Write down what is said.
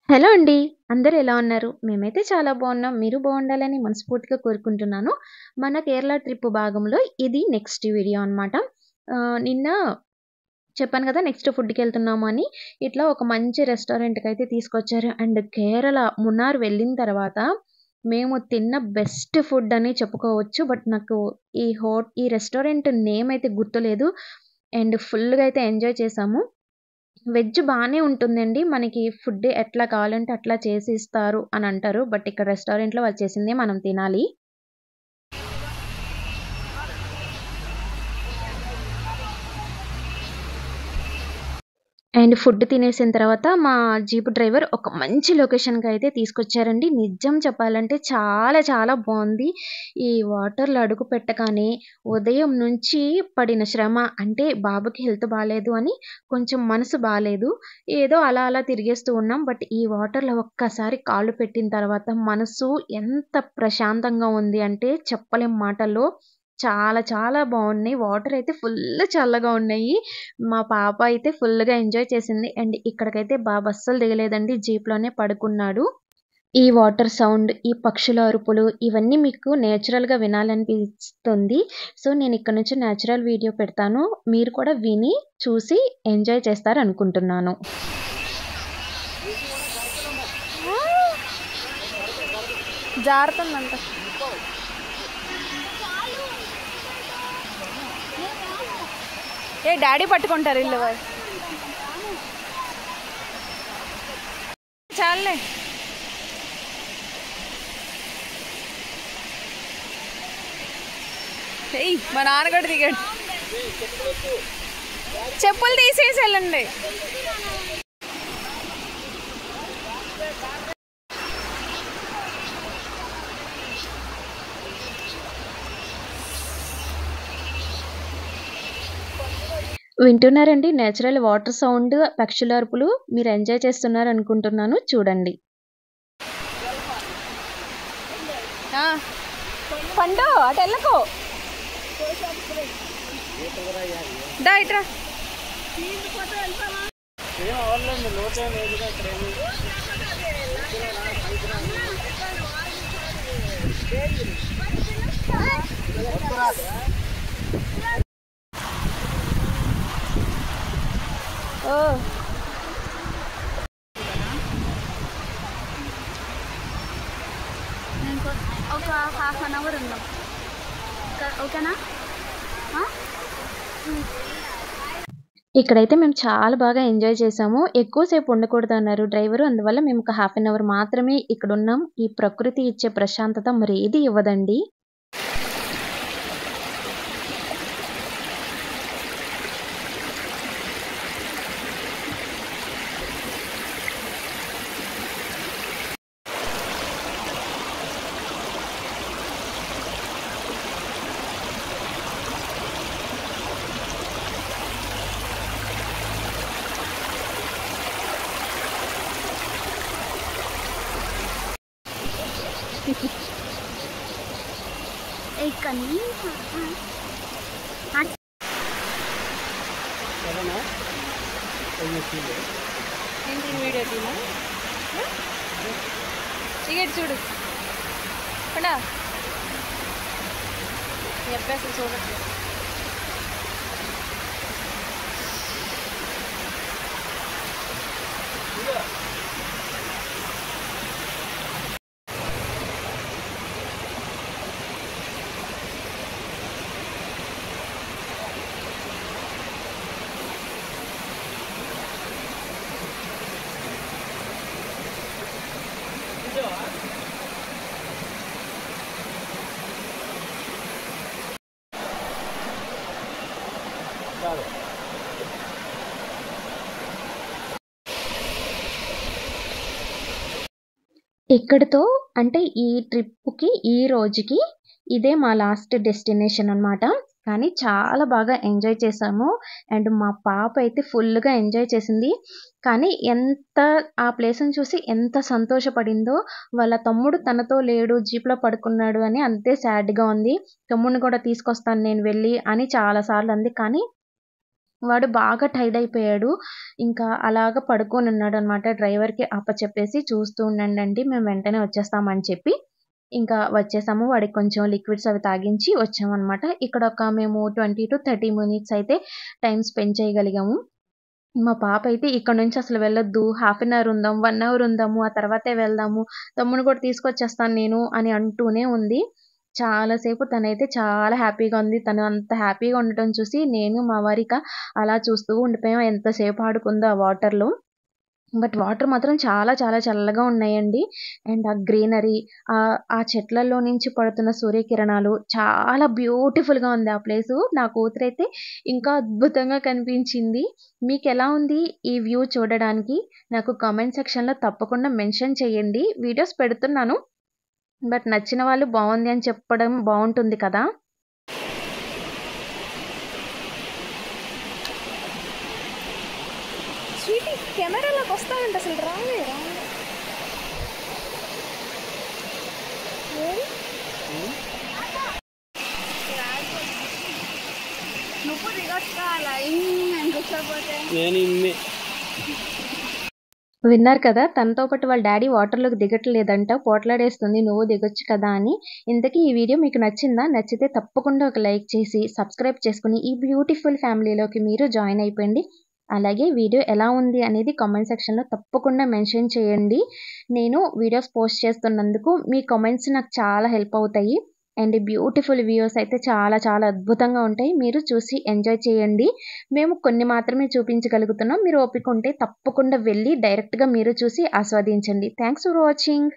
Hello అండి. అందరూ ఎలా ఉన్నారు? మేమైతే చాలా బావున్నాం. మీరు బావుండాలని మనస్ఫూర్తిగా కోరుకుంటున్నాను. మన కేరళ ట్రిప్ భాగంలో ఇది నెక్స్ట్ వీడియో అనమాట. నిన్న చెప్పాను కదా! నెక్స్ట్ ఫుడ్‌కెళ్తున్నాము అని. ఇట్లా ఒక మంచి రెస్టారెంట్‌కైతే తీసుకొచ్చారు. అండ్ కేరళ మున్నార్ వెళ్ళిన తర్వాత మేము తిన్న బెస్ట్ ఫుడ్ అని చెప్పుకోవచ్చు. బట్ నాకు ఈ రెస్టారెంట్ నేమ్ అయితే గుర్తులేదు. అండ్ ఫుల్‌గా అయితే ఎంజాయ్ చేశాము. వెజ్ బానే ఉంటుందండి. మనకి ఫుడ్ ఎట్లా కావాలంటే అట్లా చేసి ఇస్తారు అని అంటారు. బట్ ఇక్కడ రెస్టారెంట్‌లో వాళ్ళు చేసిందే మనం తినాలి. అండ్ ఫుడ్ తినేసిన తర్వాత మా జీప్ డ్రైవర్ ఒక మంచి లొకేషన్‌కైతే తీసుకొచ్చారండి. నిజం చెప్పాలంటే చాలా చాలా బావుంది. ఈ వాటర్‌లో అడుగు పెట్టగానే ఉదయం నుంచి పడిన శ్రమ అంటే బాబుకి హెల్త్ బాలేదు అని కొంచెం మనసు బాలేదు. ఏదో అలా అలా తిరిగేస్తూ ఉన్నాం. బట్ ఈ వాటర్‌లో ఒక్కసారి కాళ్ళు పెట్టిన తర్వాత మనసు ఎంత ప్రశాంతంగా ఉంది అంటే చెప్పలేం మాటల్లో. చాలా చాలా బావున్నాయి. వాటర్ అయితే ఫుల్ చల్లగా ఉన్నాయి. మా పాప అయితే ఫుల్‌గా ఎంజాయ్ చేసింది. అండ్ ఇక్కడికైతే బాబు అస్సలు దిగలేదండి. జీప్‌లోనే పడుకున్నాడు. ఈ వాటర్ సౌండ్, ఈ పక్షుల అరుపులు ఇవన్నీ మీకు నేచురల్‌గా వినాలనిపిస్తుంది. సో, నేను ఇక్కడ నుంచి నేచురల్ వీడియో పెడతాను. మీరు కూడా విని, చూసి ఎంజాయ్ చేస్తారనుకుంటున్నాను. జారుతుందంట. డాడీ పట్టుకుంటారు ఇల్లు వారు. చాలే. మా నాన్న కూడా దిగాడు. చెప్పులు తీసేసి వెళ్ళండి. వింటున్నారండి నేచురల్ వాటర్ సౌండ్, పక్షుల అరుపులు. మీరు ఎంజాయ్ చేస్తున్నారనుకుంటున్నాను. చూడండి. పండు అటు వెళ్ళకు. దా ఇట్రా. ఒక హాఫ్ అన్ అవర్ ఉందాం. ఓకేనా? ఇక్కడైతే మేము చాలా బాగా ఎంజాయ్ చేసాము. ఎక్కువ సేపు ఉండకూడదన్నారు డ్రైవరు. అందువల్ల మేము ఒక హాఫ్ అన్ అవర్ మాత్రమే ఇక్కడున్నాం. ఈ ప్రకృతి ఇచ్చే ప్రశాంతత మరేది ఇవ్వదండి. ఏంటి వీడియో తీనా? టికెట్ చూడు. పండా చెప్పేసి చూడట్లేదు. ఇక్కడితో అంటే ఈ ట్రిప్‌కి, ఈ రోజుకి ఇదే మా లాస్ట్ డెస్టినేషన్ అనమాట. కానీ చాలా బాగా ఎంజాయ్ చేశాము. అండ్ మా పాప అయితే ఫుల్‌గా ఎంజాయ్ చేసింది. కానీ ఆ ప్లేస్‌ని చూసి ఎంత సంతోషపడిందో, వాళ్ళ తమ్ముడు తనతో లేడు, జీప్‌లో పడుకున్నాడు అని అంతే సాడ్‌గా ఉంది. తమ్ముడిని కూడా తీసుకొస్తాను నేను వెళ్ళి అని చాలా సార్లు అంది. కానీ వాడు బాగా టైర్డ్ అయిపోయాడు. ఇంకా అలాగా పడుకొని ఉన్నాడనమాట. డ్రైవర్‌కి అప్పచెప్పేసి చూస్తూ ఉండండండి. మేము వెంటనే వచ్చేస్తామని చెప్పి, ఇంకా వచ్చేసాము. వాడికి కొంచెం లిక్విడ్స్ అవి తాగించి వచ్చామనమాట. ఇక్కడ ఒక మేము 20-30 మినిట్స్ అయితే టైమ్ స్పెండ్ చేయగలిగాము. మా పాప అయితే ఇక్కడి నుంచి అసలు వెళ్ళొద్దు. హాఫ్ అన్ అవర్ ఉందాం, 1 అవర్ ఉందాము. ఆ తర్వాతే వెళ్దాము. తమ్ముడిని కూడా తీసుకొచ్చేస్తాను నేను అని అంటూనే ఉంది. చాలా సేపు తనైతే చాలా హ్యాపీగా ఉంది. తను అంత హ్యాపీగా ఉండటం చూసి నేను, మా వారిక అలా చూస్తూ ఉండిపోయాం. ఎంతసేపు ఆడుకుందో ఆ వాటర్‌లో. బట్ వాటర్ మాత్రం చాలా చాలా చల్లగా ఉన్నాయండి. అండ్ ఆ గ్రీనరీ ఆ చెట్లలో నుంచి పడుతున్న సూర్యకిరణాలు చాలా బ్యూటిఫుల్‌గా ఉంది ఆ ప్లేసు. నా కూతురైతే ఇంకా అద్భుతంగా కనిపించింది. మీకెలా ఉంది ఈ వ్యూ చూడడానికి? నాకు కామెంట్ సెక్షన్‌లో తప్పకుండా మెన్షన్ చేయండి. వీడియోస్ పెడుతున్నాను. బట్ నచ్చిన వాళ్ళు బావుంది అని చెప్పడం బావుంటుంది కదా! స్వీటీ కెమెరాలోకి వస్తానంట అసలు రాలే నువ్వు దిగొచ్చు అలా నేను కూర్చోపోతే విన్నారు కదా! తనతో పాటు వాళ్ళ డ్యాడీ వాటర్‌లోకి దిగట్లేదంట. పోట్లాడేస్తుంది నువ్వు దిగొచ్చు కదా అని. ఇంతకీ ఈ వీడియో మీకు నచ్చిందా? నచ్చితే తప్పకుండా ఒక లైక్ చేసి, సబ్స్క్రైబ్ చేసుకొని ఈ బ్యూటిఫుల్ ఫ్యామిలీలోకి మీరు జాయిన్ అయిపోండి. అలాగే వీడియో ఎలా ఉంది అనేది కామెంట్ సెక్షన్‌లో తప్పకుండా మెన్షన్ చేయండి. నేను వీడియోస్ పోస్ట్ చేస్తున్నందుకు మీ కామెంట్స్ నాకు చాలా హెల్ప్ అవుతాయి. అండ్ బ్యూటిఫుల్ వ్యూస్ అయితే చాలా చాలా అద్భుతంగా ఉంటాయి. మీరు చూసి ఎంజాయ్ చేయండి. మేము కొన్ని మాత్రమే చూపించగలుగుతున్నాం. మీరు ఓపిక ఉంటే తప్పకుండా వెళ్ళి డైరెక్ట్‌గా మీరు చూసి ఆస్వాదించండి. Thanks for watching.